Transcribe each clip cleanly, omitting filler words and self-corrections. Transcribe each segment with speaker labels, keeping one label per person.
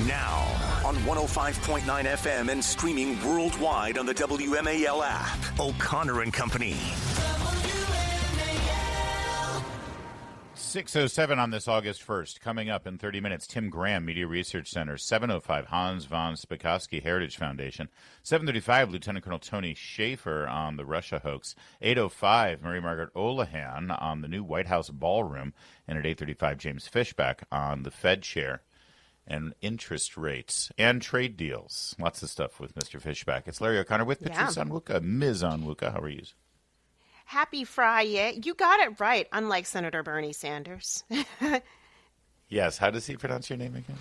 Speaker 1: Now, on 105.9 FM and streaming worldwide on the WMAL app. O'Connor and Company.
Speaker 2: 6:07 on this August 1st. Coming up in 30 minutes, Tim Graham, Media Research Center. 7:05, Hans von Spakovsky Heritage Foundation. 7:35, Lieutenant Colonel Tony Shaffer on the Russia hoax. 8:05, Mary Margaret Olohan on the new White House Ballroom. And at 8:35, James Fishback on the Fed chair and interest rates and trade deals. Lots of stuff with Mr. Fishback. It's Larry O'Connor with Patrice Onwuka. Ms. Onwuka, how are you?
Speaker 3: Happy Friday. You got it right, unlike Senator Bernie Sanders.
Speaker 2: Yes. How does he pronounce your name again?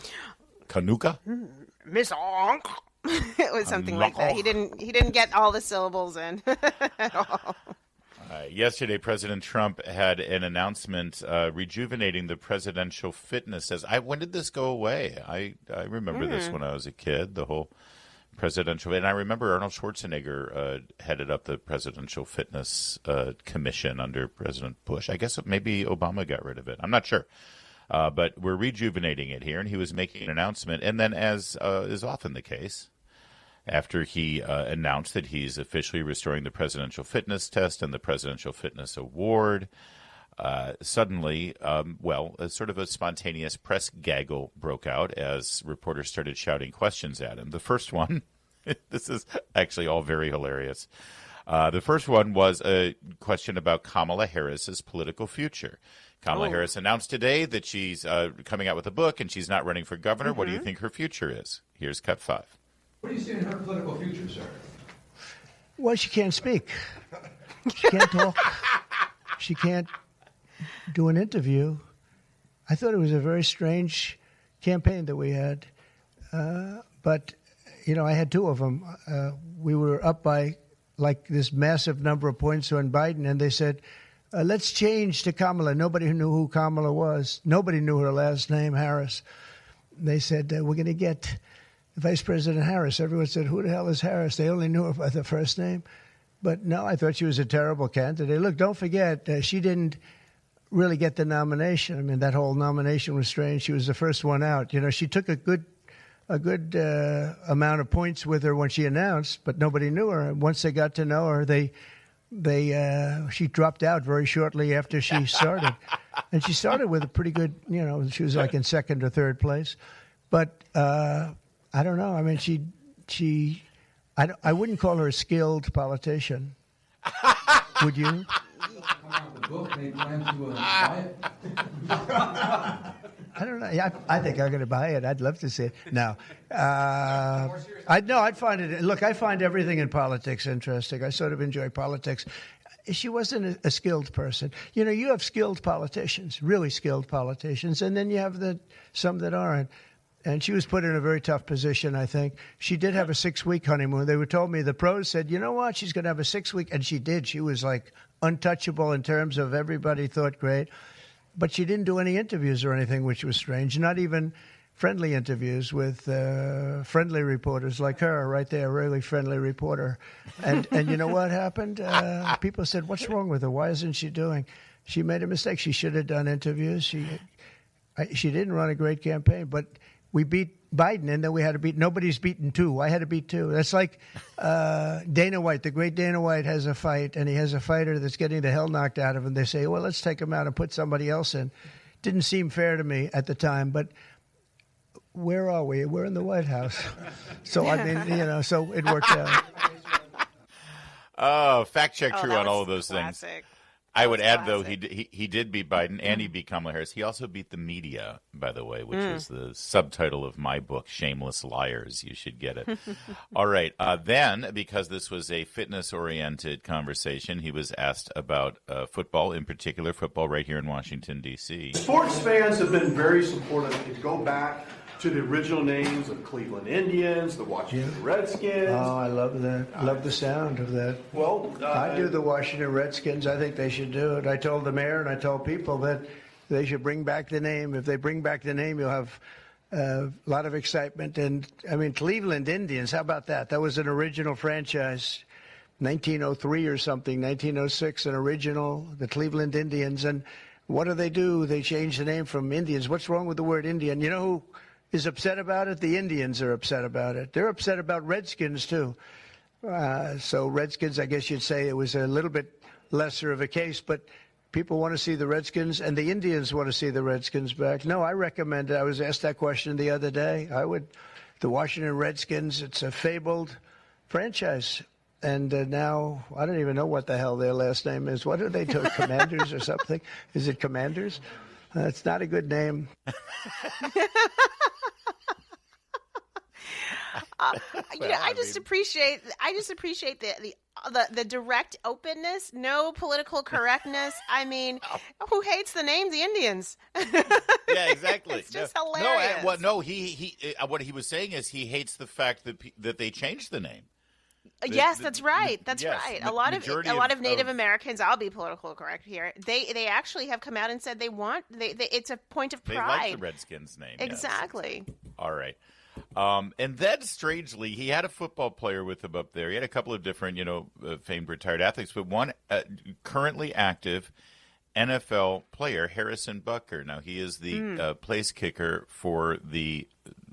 Speaker 2: Kanuka?
Speaker 3: Miss Onk. It was something like that. He didn't get all the syllables in at all.
Speaker 2: Yesterday, President Trump had an announcement rejuvenating the presidential fitness test. When did this go away? I remember this when I was a kid, the whole presidential. And I remember Arnold Schwarzenegger headed up the presidential fitness commission under President Bush. I guess maybe Obama got rid of it. I'm not sure. But we're rejuvenating it here. And he was making an announcement. And then, as is often the case, after he announced that he's officially restoring the presidential fitness test and the presidential fitness award, suddenly, sort of a spontaneous press gaggle broke out as reporters started shouting questions at him. The first one, this is actually all very hilarious. The first one was a question about Kamala Harris's political future. Kamala Harris announced today that she's coming out with a book and she's not running for governor. What do you think her future is? Here's cut 5.
Speaker 4: What do you see in her political future, sir?
Speaker 5: Well, she can't speak. She can't talk. She can't do an interview. I thought it was a very strange campaign that we had. But, I had 2 of them. We were up by, this massive number of points on Biden, and they said, let's change to Kamala. Nobody knew who Kamala was. Nobody knew her last name, Harris. They said, we're going to get Vice President Harris. Everyone said, who the hell is Harris? They only knew her by the first name. But no, I thought she was a terrible candidate. Look, don't forget, she didn't really get the nomination. I mean, that whole nomination was strange. She was the first one out. She took a good amount of points with her when she announced, but nobody knew her. And once they got to know her, she dropped out very shortly after she started. And she started with a pretty good, she was like in second or third place. But I don't know. I mean, I wouldn't call her a skilled politician. Would you? I don't know. I think I'm going to buy it. I'd love to see it. No. I'd find it. Look, I find everything in politics interesting. I sort of enjoy politics. She wasn't a skilled person. You have skilled politicians, really skilled politicians, and then you have some that aren't. And she was put in a very tough position, I think. She did have a 6-week honeymoon. They told me, the pros said, you know what, she's going to have a 6-week. And she did. She was like untouchable in terms of everybody thought great. But she didn't do any interviews or anything, which was strange. Not even friendly interviews with friendly reporters like her right there, a really friendly reporter. And you know what happened? People said, what's wrong with her? Why isn't she doing? She made a mistake. She should have done interviews. She didn't run a great campaign, but we beat Biden, and then we had to beat – nobody's beaten 2. I had to beat 2. That's like Dana White. The great Dana White has a fight, and he has a fighter that's getting the hell knocked out of him. They say, well, let's take him out and put somebody else in. Didn't seem fair to me at the time, but where are we? We're in the White House. So, I mean, so it worked out.
Speaker 2: Oh, fact check true on all of those
Speaker 3: classic.
Speaker 2: Things. I would add, though, he did beat Biden and he beat Kamala Harris. He also beat the media, by the way, which is the subtitle of my book, Shameless Liars. You should get it. All right. Then, because this was a fitness-oriented conversation, he was asked about football, in particular football right here in Washington, D.C.
Speaker 6: Sports fans have been very supportive. If you go back to the original names of Cleveland Indians, the Washington Redskins.
Speaker 5: Oh, I love that. I love the sound of that. Well, I do the Washington Redskins. I think they should do it. I told the mayor and I told people that they should bring back the name. If they bring back the name, you'll have a lot of excitement. And, I mean, Cleveland Indians, how about that? That was an original franchise, 1903 or something, 1906, an original, the Cleveland Indians. And what do? They change the name from Indians. What's wrong with the word Indian? You know who is upset about it. The Indians are upset about it. They're upset about Redskins, too. So Redskins, I guess you'd say it was a little bit lesser of a case, but people want to see the Redskins, and the Indians want to see the Redskins back. No, I recommend it. I was asked that question the other day. The Washington Redskins, it's a fabled franchise. And now, I don't even know what the hell their last name is. What are they doing? Commanders or something? Is it Commanders? It's not a good name.
Speaker 3: I just appreciate the direct openness, no political correctness. I mean, who hates the name the Indians?
Speaker 2: Yeah, exactly.
Speaker 3: It's just hilarious.
Speaker 2: What he was saying is he hates the fact that they changed the name.
Speaker 3: Yes, that's right. That's
Speaker 2: yes,
Speaker 3: right. A lot of Native Americans. I'll be political correct here. They actually have come out and said it's a point of pride.
Speaker 2: They like the Redskins name.
Speaker 3: Exactly.
Speaker 2: Yes. All right. And then, strangely, he had a football player with him up there. He had a couple of different, famed retired athletes, but one currently active NFL player, Harrison Butker. Now, he is the place kicker for the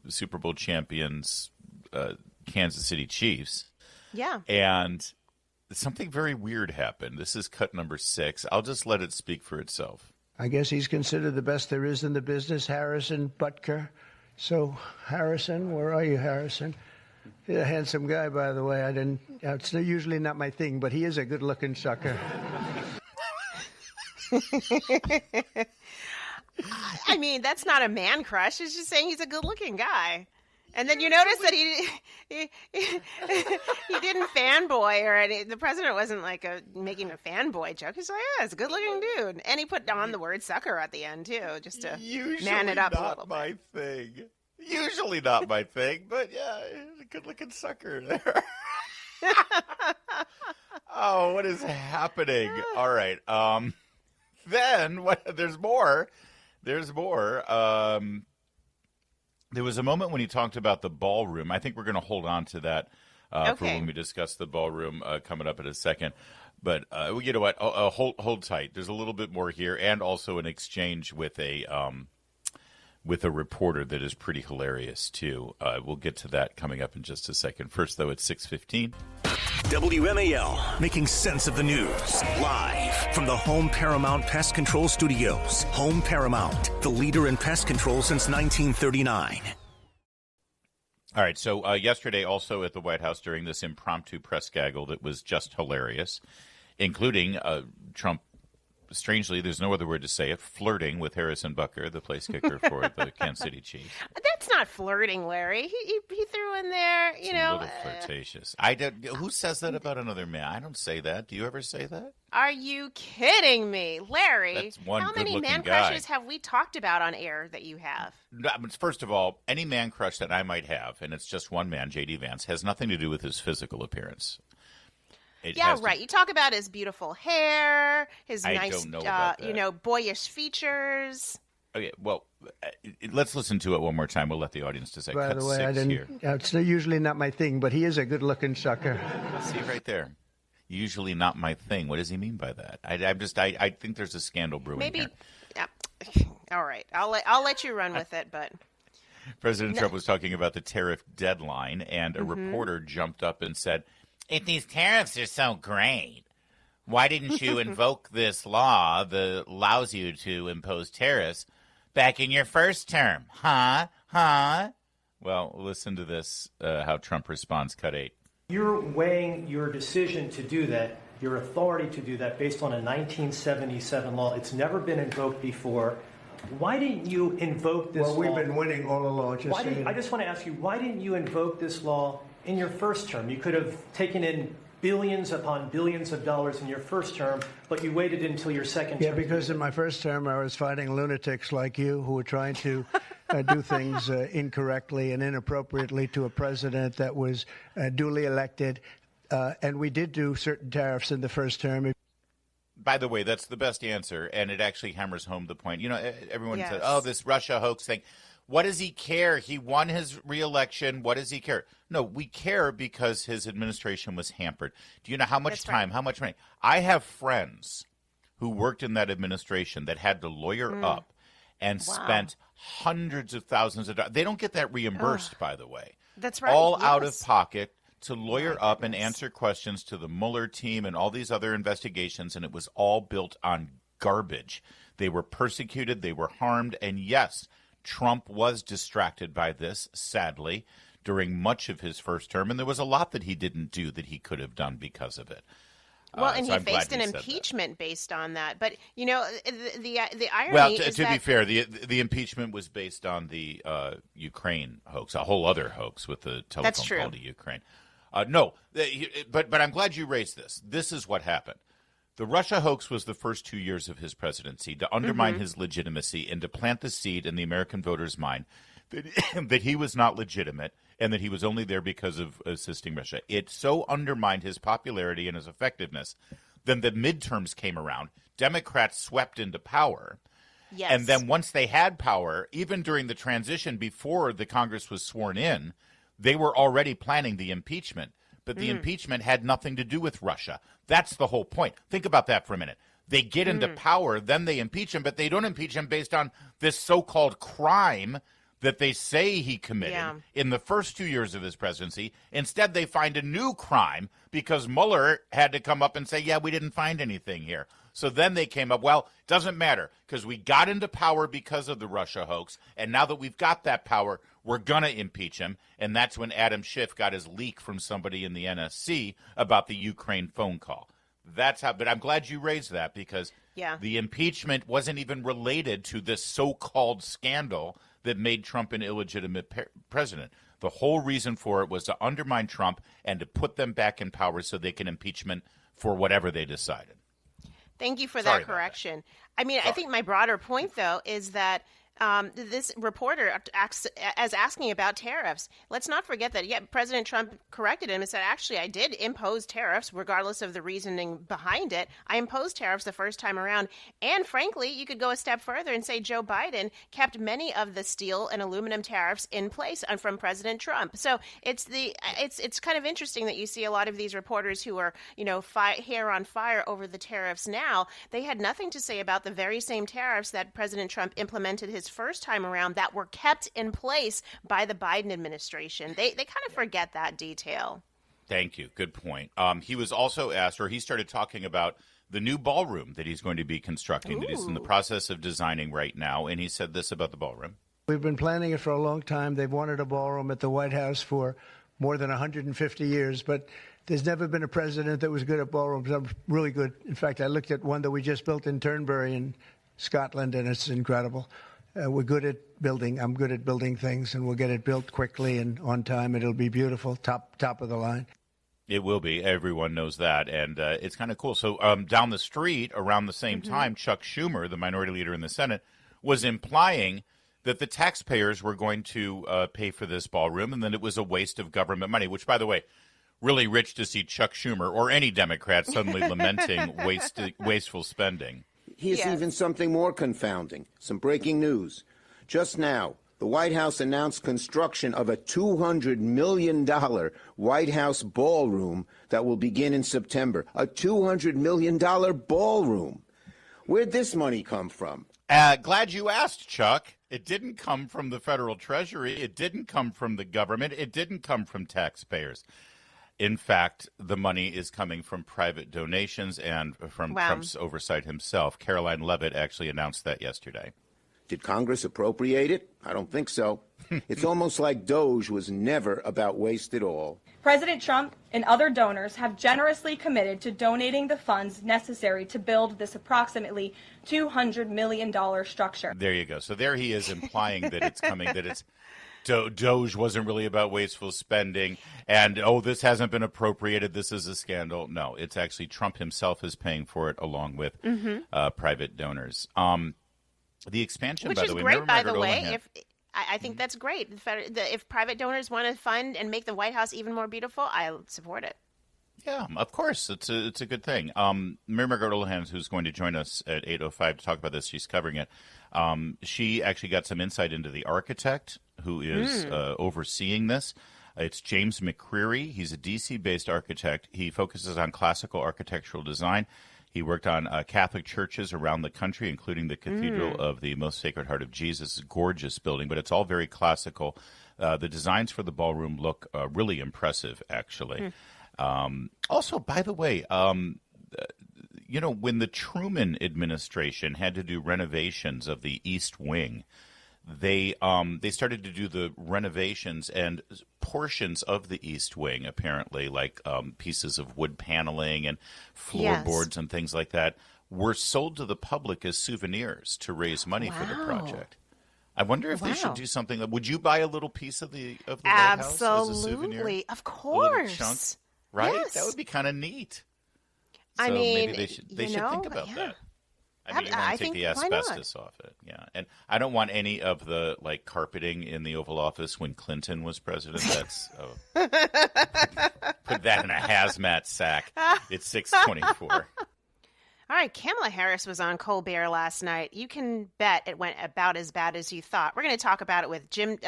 Speaker 2: Super Bowl champions, Kansas City Chiefs.
Speaker 3: Yeah.
Speaker 2: And something very weird happened. This is cut number 6. I'll just let it speak for itself.
Speaker 5: I guess he's considered the best there is in the business, Harrison Butker. So, Harrison, where are you, Harrison? He's a handsome guy, by the way. It's usually not my thing, but he is a good-looking sucker.
Speaker 3: I mean, that's not a man crush. It's just saying he's a good-looking guy. And then you notice that he didn't fanboy or any. The president wasn't making a fanboy joke. He's like, yeah, it's a good-looking dude. And he put on the word sucker at the end, too, just to man it up a little bit.
Speaker 2: Usually not my thing, but yeah, a good-looking sucker there. Oh, what is happening? All right. Then there's more. There's more. There was a moment when he talked about the ballroom. I think we're going to hold on to that for when we discuss the ballroom coming up in a second. But you know what? Hold tight. There's a little bit more here, and also an exchange with a reporter that is pretty hilarious too. We'll get to that coming up in just a second. First, though, it's 6:15.
Speaker 1: WMAL, making sense of the news. Live from the Home Paramount Pest Control Studios. Home Paramount, the leader in pest control since 1939.
Speaker 2: All right, so yesterday also at the White House during this impromptu press gaggle that was just hilarious, including Trump, strangely, there's no other word to say it, flirting with Harrison Butker, the place kicker for the Kansas City Chiefs.
Speaker 3: That's not flirting, Larry. He threw in there,
Speaker 2: it's a little flirtatious. Who says that about another man? I don't say that. Do you ever say that?
Speaker 3: Are you kidding me, Larry?
Speaker 2: That's one
Speaker 3: How many man crushes have we talked about on air that you have?
Speaker 2: First of all, any man crush that I might have, and it's just one man, J.D. Vance, has nothing to do with his physical appearance.
Speaker 3: Right. You talk about his beautiful hair, his boyish features.
Speaker 2: Okay, well, let's listen to it one more time. We'll let the audience decide.
Speaker 5: By the way, it's usually not my thing, but he is a good-looking sucker.
Speaker 2: See right there. Usually not my thing. What does he mean by that? I think there's a scandal brewing.
Speaker 3: Maybe.
Speaker 2: Here.
Speaker 3: Yeah. All right. I'll let you run with it, but.
Speaker 2: President Trump was talking about the tariff deadline, and a reporter jumped up and said, if these tariffs are so great, why didn't you invoke this law that allows you to impose tariffs back in your first term? Huh? Well, listen to this, how Trump responds, cut 8.
Speaker 7: You're weighing your decision to do that, your authority to do that, based on a 1977 law. It's never been invoked before. Why didn't you invoke this law?
Speaker 5: Well, we've been winning all along.
Speaker 7: I just want to ask you, why didn't you invoke this law in your first term? You could have taken in billions upon billions of dollars in your first term, but you waited until your second term.
Speaker 5: Yeah, because in my first term, I was fighting lunatics like you who were trying to do things incorrectly and inappropriately to a president that was duly elected. And we did do certain tariffs in the first term.
Speaker 2: By the way, that's the best answer, and it actually hammers home the point. Everyone says, oh, this Russia hoax thing. What does he care? He won his re-election. What does he care? No, we care because his administration was hampered. Do you know how much time, how much money? I have friends who worked in that administration that had to lawyer up and spent hundreds of thousands of dollars. They don't get that reimbursed, by the way.
Speaker 3: That's right.
Speaker 2: All out
Speaker 3: Yes.
Speaker 2: of pocket to lawyer up and answer questions to the Mueller team and all these other investigations, and it was all built on garbage. They were persecuted, they were harmed, and yes, Trump was distracted by this, sadly, during much of his first term, and there was a lot that he didn't do that he could have done because of it.
Speaker 3: Well, and
Speaker 2: so
Speaker 3: he
Speaker 2: I'm glad
Speaker 3: faced an
Speaker 2: you said
Speaker 3: impeachment based on that. But, you know, the irony
Speaker 2: Well,
Speaker 3: is
Speaker 2: to
Speaker 3: that...
Speaker 2: be fair, the impeachment was based on the Ukraine hoax, a whole other hoax with the telephone call to Ukraine. No, but I'm glad you raised this. This is what happened. The Russia hoax was the first 2 years of his presidency to undermine his legitimacy and to plant the seed in the American voters' mind that he was not legitimate and that he was only there because of assisting Russia. It so undermined his popularity and his effectiveness. Then the midterms came around. Democrats swept into power.
Speaker 3: Yes.
Speaker 2: And then once they had power, even during the transition before the Congress was sworn in, they were already planning the impeachment. But the impeachment had nothing to do with Russia. That's the whole point. Think about that for a minute. They get into power, then they impeach him, but they don't impeach him based on this so-called crime that they say he committed in the first 2 years of his presidency. Instead, they find a new crime because Mueller had to come up and say, yeah, we didn't find anything here. So then they came up, well, it doesn't matter because we got into power because of the Russia hoax, and now that we've got that power, we're going to impeach him. And that's when Adam Schiff got his leak from somebody in the NSC about the Ukraine phone call. That's how, but I'm glad you raised that because the impeachment wasn't even related to this so-called scandal that made Trump an illegitimate president. The whole reason for it was to undermine Trump and to put them back in power so they can impeachment for whatever they decided.
Speaker 3: Thank you for that correction. I mean, I think my broader point, though, is that this reporter asking about tariffs. Let's not forget that, President Trump corrected him and said, actually, I did impose tariffs, regardless of the reasoning behind it. I imposed tariffs the first time around. And frankly, you could go a step further and say Joe Biden kept many of the steel and aluminum tariffs in place from President Trump. So it's kind of interesting that you see a lot of these reporters who are, hair on fire over the tariffs now. They had nothing to say about the very same tariffs that President Trump implemented his first time around that were kept in place by the Biden administration. They kind of forget that detail.
Speaker 2: Thank you. Good point. He was also asked, or he started talking about the new ballroom that he's going to be constructing, that he's in the process of designing right now. And he said this about the ballroom.
Speaker 5: We've been planning it for a long time. They've wanted a ballroom at the White House for more than 150 years, but there's never been a president that was good at ballrooms. I'm really good. In fact, I looked at one that we just built in Turnberry in Scotland, and it's incredible. We're good at building. I'm good at building things, and we'll get it built quickly and on time. It'll be beautiful, top of the line.
Speaker 2: It will be. Everyone knows that, and it's kind of cool. So down the street, around the same time, Chuck Schumer, the minority leader in the Senate, was implying that the taxpayers were going to pay for this ballroom, and that it was a waste of government money, which, by the way, really rich to see Chuck Schumer or any Democrat suddenly lamenting wasteful spending.
Speaker 8: Here's even something more confounding. Some breaking news. Just now, the White House announced construction of a $200 million White House ballroom that will begin in September. A $200 million ballroom. Where'd this money come from?
Speaker 2: Glad you asked, Chuck. It didn't come from the federal treasury. It didn't come from the government. It didn't come from taxpayers. In fact, the money is coming from private donations and from Trump's oversight himself. Caroline Leavitt actually announced that yesterday.
Speaker 8: Did Congress appropriate it? I don't think so. It's almost like Doge was never about waste at all.
Speaker 9: President Trump and other donors have generously committed to donating the funds necessary to build this approximately $200 million structure.
Speaker 2: There you go. So there he is implying that it's coming, that it's Doge wasn't really about wasteful spending, and, this hasn't been appropriated, this is a scandal. No, it's actually Trump himself is paying for it along with private donors. The expansion,
Speaker 3: which
Speaker 2: by
Speaker 3: is
Speaker 2: the way,
Speaker 3: great, by the way. I think that's great. If private donors want to fund and make the White House even more beautiful, I support it.
Speaker 2: Yeah, of course. It's a good thing. Mary Margaret Olohan, who's going to join us at 8:05 to talk about this, she's covering it. She actually got some insight into the architect who is overseeing this. It's James McCreary. He's a D.C.-based architect. He focuses on classical architectural design. He worked on Catholic churches around the country, including the Cathedral of the Most Sacred Heart of Jesus. Gorgeous building, but it's all very classical. The designs for the ballroom look really impressive, actually. Also, by the way, when the Truman administration had to do renovations of the East Wing, they started to do the renovations, and portions of the East Wing, apparently, like pieces of wood paneling and floorboards and things like that, were sold to the public as souvenirs to raise money for the project. I wonder if they should do something. Would you buy a little piece of the White House as a souvenir?
Speaker 3: Absolutely, of course.
Speaker 2: Chunk, right?
Speaker 3: Yes.
Speaker 2: That would be kind of neat.
Speaker 3: So
Speaker 2: I mean,
Speaker 3: maybe
Speaker 2: they should think about that. I mean, you want to take the
Speaker 3: why not?
Speaker 2: asbestos off it, and I don't want any of the carpeting in the Oval Office when Clinton was president. That's put that in a hazmat sack. It's 6:24.
Speaker 3: All right, Kamala Harris was on Colbert last night. You can bet it went about as bad as you thought. We're going to talk about it with Tim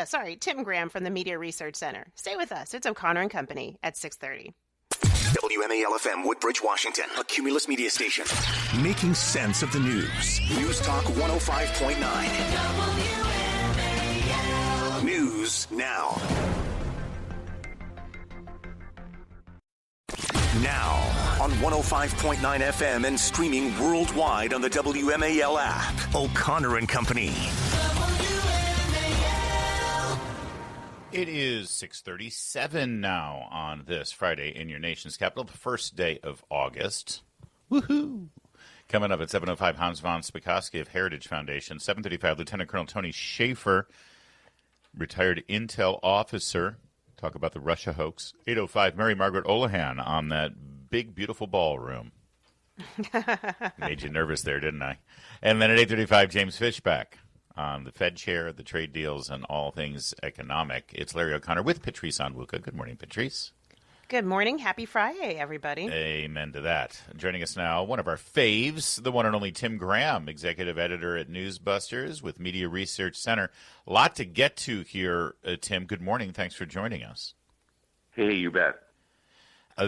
Speaker 3: Graham from the Media Research Center. Stay with us. It's O'Connor and Company at 6:30.
Speaker 1: WMAL-FM, Woodbridge, Washington, a Cumulus media station. Making sense of the news. News Talk 105.9. WMAL. News now. Now on 105.9 FM and streaming worldwide on the WMAL app. O'Connor and Company.
Speaker 2: It is 6:37 now on this Friday in your nation's capital, the first day of August. Woohoo! Coming up at 7:05, Hans von Spakovsky of Heritage Foundation. 7:35, Lieutenant Colonel Tony Schaefer, retired Intel officer. Talk about the Russia hoax. 8:05, Mary Margaret Olohan on that big, beautiful ballroom. Made you nervous there, didn't I? And then at 8:35, James Fishback on the Fed chair, the trade deals, and all things economic. It's Larry O'Connor with Patrice Onwuka. Good morning, Patrice.
Speaker 3: Good morning. Happy Friday, everybody.
Speaker 2: Amen to that. Joining us now, one of our faves, the one and only Tim Graham, executive editor at NewsBusters with Media Research Center. A lot to get to here, Tim. Good morning. Thanks for joining us.
Speaker 10: Hey, you bet.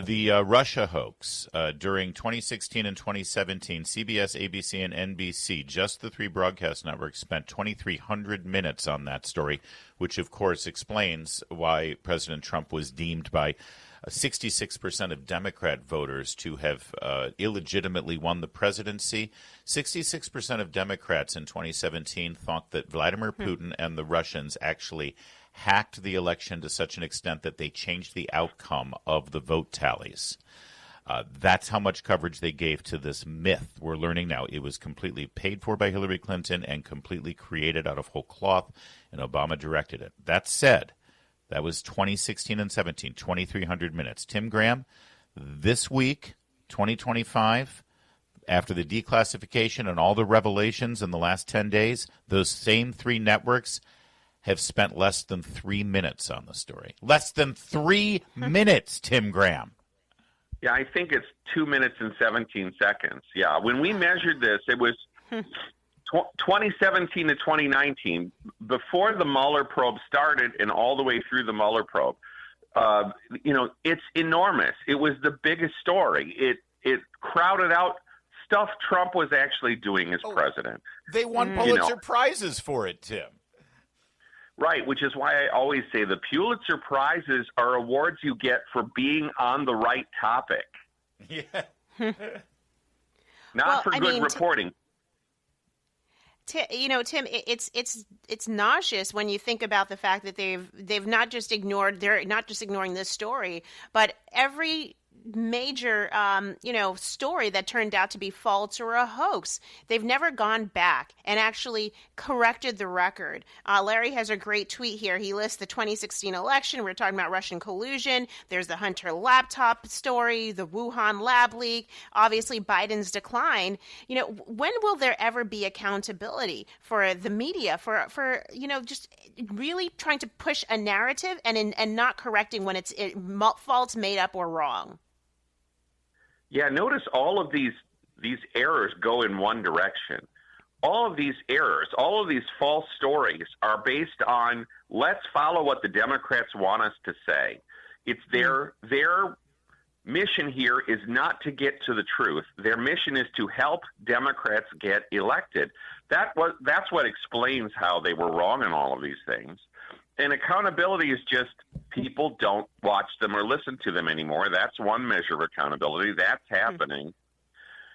Speaker 2: The Russia hoax during 2016 and 2017, CBS, ABC, and NBC, just the three broadcast networks, spent 2,300 minutes on that story, which, of course, explains why President Trump was deemed by 66% of Democrat voters to have illegitimately won the presidency. 66% of Democrats in 2017 thought that Vladimir Putin and the Russians actually hacked the election to such an extent that they changed the outcome of the vote tallies. That's how much coverage they gave to this myth. We're learning now it was completely paid for by Hillary Clinton and completely created out of whole cloth, and Obama directed it. That said, that was 2016 and 17, 2,300 minutes. Tim Graham, this week, 2025, after the declassification and all the revelations in the last 10 days, those same three networks have spent less than 3 minutes on the story. Less than 3 minutes, Tim Graham.
Speaker 10: Yeah, I think it's 2 minutes and 17 seconds. Yeah, when we measured this, it was 2017 to 2019, before the Mueller probe started and all the way through the Mueller probe. It's enormous. It was the biggest story. It crowded out stuff Trump was actually doing as president.
Speaker 2: They won Pulitzer Prizes for it, Tim.
Speaker 10: Right, which is why I always say the Pulitzer Prizes are awards you get for being on the right topic.
Speaker 2: Yeah.
Speaker 10: Not for good reporting.
Speaker 3: Tim, it's nauseous when you think about the fact that they're not just ignoring this story, but every major story that turned out to be false or a hoax. They've never gone back and actually corrected the record. Larry has a great tweet here. He lists the 2016 election. We're talking about Russian collusion. There's the Hunter laptop story, the Wuhan lab leak, obviously Biden's decline. When will there ever be accountability for the media for just really trying to push a narrative and not correcting when it's false, made up, or wrong?
Speaker 10: Yeah, notice all of these errors go in one direction. All of these errors, all of these false stories are based on let's follow what the Democrats want us to say. It's their mission here is not to get to the truth. Their mission is to help Democrats get elected. That's what explains how they were wrong in all of these things. And accountability is just people don't watch them or listen to them anymore. That's one measure of accountability. That's happening.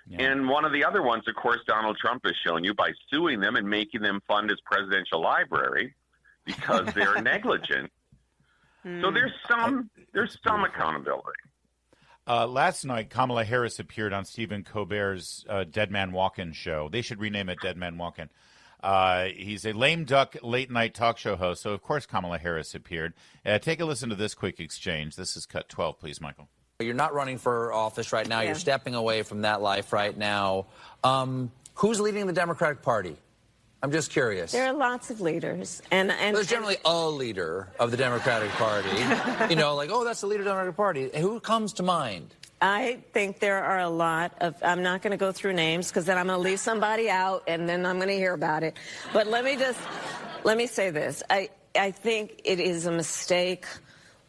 Speaker 10: Yeah. And one of the other ones, of course, Donald Trump has shown you by suing them and making them fund his presidential library because they're negligent. So there's some accountability.
Speaker 2: Last night, Kamala Harris appeared on Stephen Colbert's Dead Man Walkin' show. They should rename it Dead Man Walkin'. He's a lame duck late-night talk show host, so of course Kamala Harris appeared. Take a listen to this quick exchange. This is cut 12, please, Michael.
Speaker 11: You're not running for office right now. Yeah. You're stepping away from that life right now. Who's leading the Democratic Party? I'm just curious.
Speaker 12: There are lots of leaders. And
Speaker 11: there's generally a leader of the Democratic Party. You know, like, oh, that's the leader of the Democratic Party. Who comes to mind?
Speaker 12: I think there are a lot of, I'm not going to go through names because then I'm going to leave somebody out and then I'm going to hear about it. But let me say this. I think it is a mistake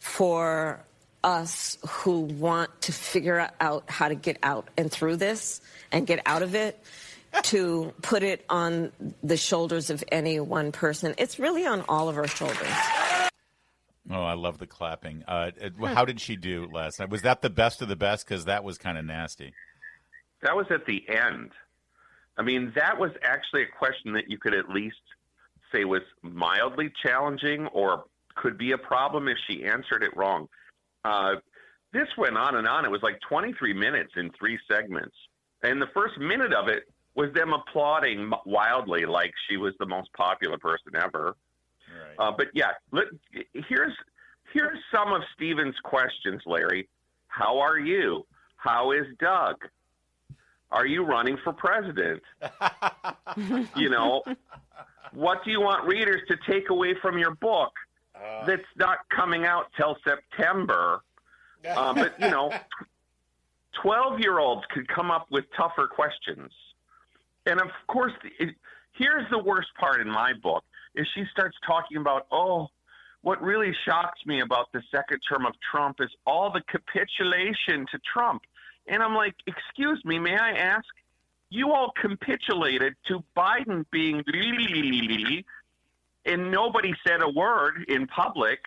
Speaker 12: for us who want to figure out how to get out and through this and get out of it to put it on the shoulders of any one person. It's really on all of our shoulders.
Speaker 2: Oh, I love the clapping. How did she do last night? Was that the best of the best? Because that was kind of nasty.
Speaker 10: That was at the end. I mean, that was actually a question that you could at least say was mildly challenging or could be a problem if she answered it wrong. This went on and on. It was like 23 minutes in 3 segments. And the first minute of it was them applauding wildly like she was the most popular person ever. Right. But yeah, here's some of Stephen's questions, Larry. How are you? How is Doug? Are you running for president? You know, what do you want readers to take away from your book that's not coming out till September? But, you know, 12-year-olds could come up with tougher questions. And, of course, here's the worst part in my book, is she starts talking about, what really shocks me about the second term of Trump is all the capitulation to Trump. And I'm like, excuse me, may I ask? You all capitulated to Biden being and nobody said a word in public.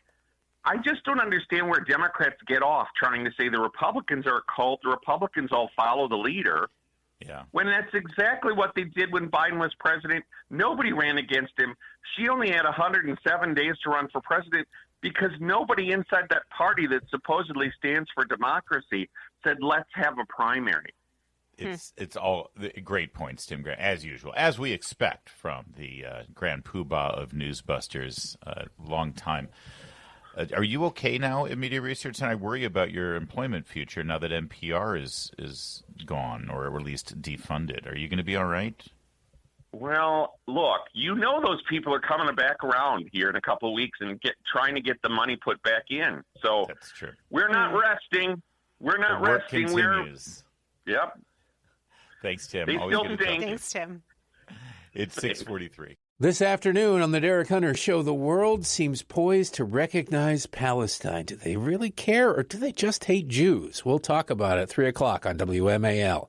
Speaker 10: I just don't understand where Democrats get off trying to say the Republicans are a cult, the Republicans all follow the leader.
Speaker 2: Yeah.
Speaker 10: When that's exactly what they did when Biden was president. Nobody ran against him. She only had 107 days to run for president because nobody inside that party that supposedly stands for democracy said, let's have a primary.
Speaker 2: It's all great points, Tim Grant, as usual, as we expect from the grand poobah of NewsBusters, long time. Are you okay now at Media Research? And I worry about your employment future now that NPR is gone or at least defunded. Are you going to be all right?
Speaker 10: Well, look, you know those people are coming back around here in a couple of weeks and trying to get the money put back in. So
Speaker 2: that's true.
Speaker 10: We're not resting. We're not
Speaker 2: the work
Speaker 10: resting.
Speaker 2: Continues.
Speaker 10: Yep.
Speaker 2: Thanks, Tim.
Speaker 10: They
Speaker 2: Always
Speaker 10: still
Speaker 2: good to talk to you.
Speaker 3: Thanks, Tim.
Speaker 2: It's 6:43.
Speaker 13: This afternoon on the Derek Hunter Show, the world seems poised to recognize Palestine. Do they really care, or do they just hate Jews? We'll talk about it at 3 o'clock on WMAL.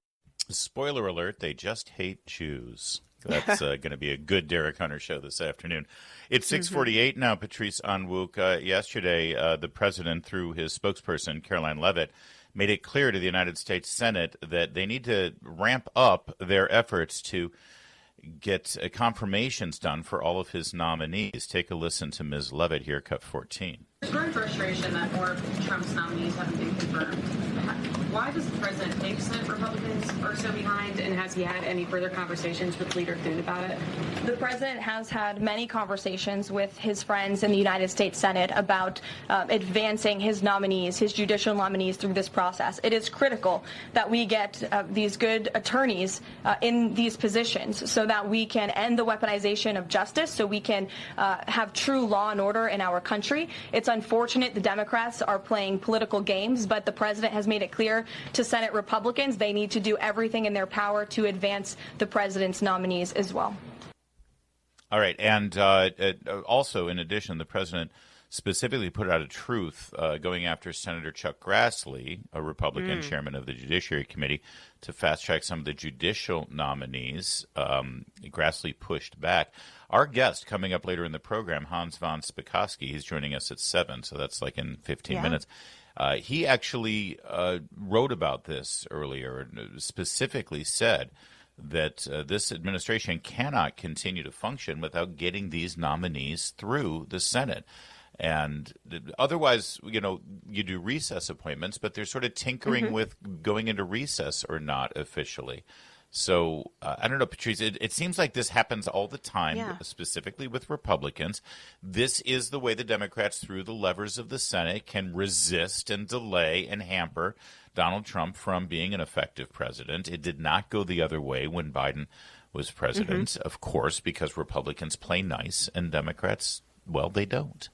Speaker 2: Spoiler alert, they just hate Jews. That's going to be a good Derek Hunter Show this afternoon. It's 6:48 now. Patrice Onwuka. Yesterday, the president, through his spokesperson, Caroline Leavitt, made it clear to the United States Senate that they need to ramp up their efforts to get confirmations done for all of his nominees. Take a listen to Ms. Leavitt here, cut 14.
Speaker 14: There's growing frustration that more of Trump's nominees haven't been confirmed. Why does the president think Senate Republicans are so behind, and has he had any further conversations with Leader Thune about it?
Speaker 9: The president has had many conversations with his friends in the United States Senate about advancing his nominees, his judicial nominees through this process. It is critical that we get these good attorneys in these positions so that we can end the weaponization of justice, so we can have true law and order in our country. It's unfortunate the Democrats are playing political games, but the president has made it clear to Senate Republicans they need to do everything in their power to advance the president's nominees as well.
Speaker 2: All right. And also, in addition, the president specifically put out a truth going after Senator Chuck Grassley, a Republican chairman of the Judiciary Committee, to fast-track some of the judicial nominees. Grassley pushed back. Our guest coming up later in the program, Hans von Spakovsky, he's joining us at 7, so that's like in 15 minutes. He actually wrote about this earlier and specifically said that this administration cannot continue to function without getting these nominees through the Senate. And otherwise, you do recess appointments, but they're sort of tinkering with going into recess or not officially. So I don't know, Patrice, it seems like this happens all the time, specifically with Republicans. This is the way the Democrats, through the levers of the Senate, can resist and delay and hamper Donald Trump from being an effective president. It did not go the other way when Biden was president, of course, because Republicans play nice and Democrats, well, they don't.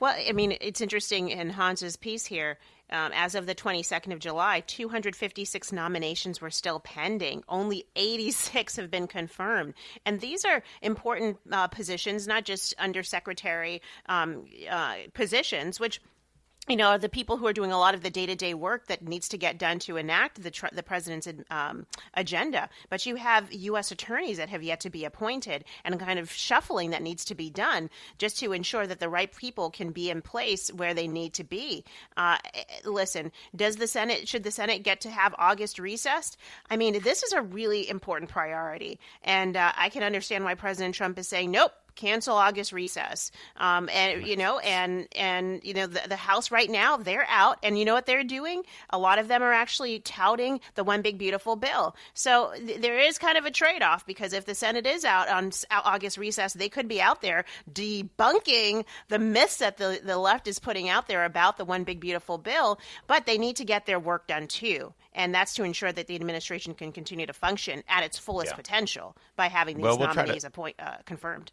Speaker 3: Well, I mean, it's interesting in Hans's piece here. As of the 22nd of July, 256 nominations were still pending. Only 86 have been confirmed. And these are important positions, not just undersecretary positions, which are the people who are doing a lot of the day-to-day work that needs to get done to enact the president's agenda. But you have U.S. attorneys that have yet to be appointed and kind of shuffling that needs to be done just to ensure that the right people can be in place where they need to be. Listen, should the Senate get to have August recessed? I mean, this is a really important priority. And I can understand why President Trump is saying, nope, cancel August recess. The House right now, they're out. And you know what they're doing? A lot of them are actually touting the one big beautiful bill. So there is kind of a trade-off, because if the Senate is out on August recess, they could be out there debunking the myths that the left is putting out there about the one big beautiful bill. But they need to get their work done too. And that's to ensure that the administration can continue to function at its fullest potential by having these nominees confirmed.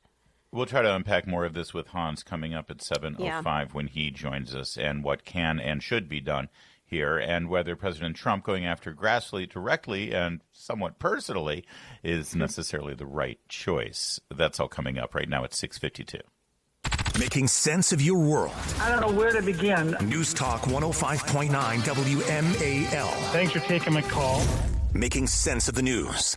Speaker 2: We'll try to unpack more of this with Hans coming up at 7:05 when he joins us, and what can and should be done here, and whether President Trump going after Grassley directly and somewhat personally is necessarily the right choice. That's all coming up right now at 6:52.
Speaker 1: Making sense of your world.
Speaker 15: I don't know where to begin.
Speaker 1: News Talk 105.9 WMAL.
Speaker 15: Thanks for taking my call.
Speaker 1: Making sense of the news.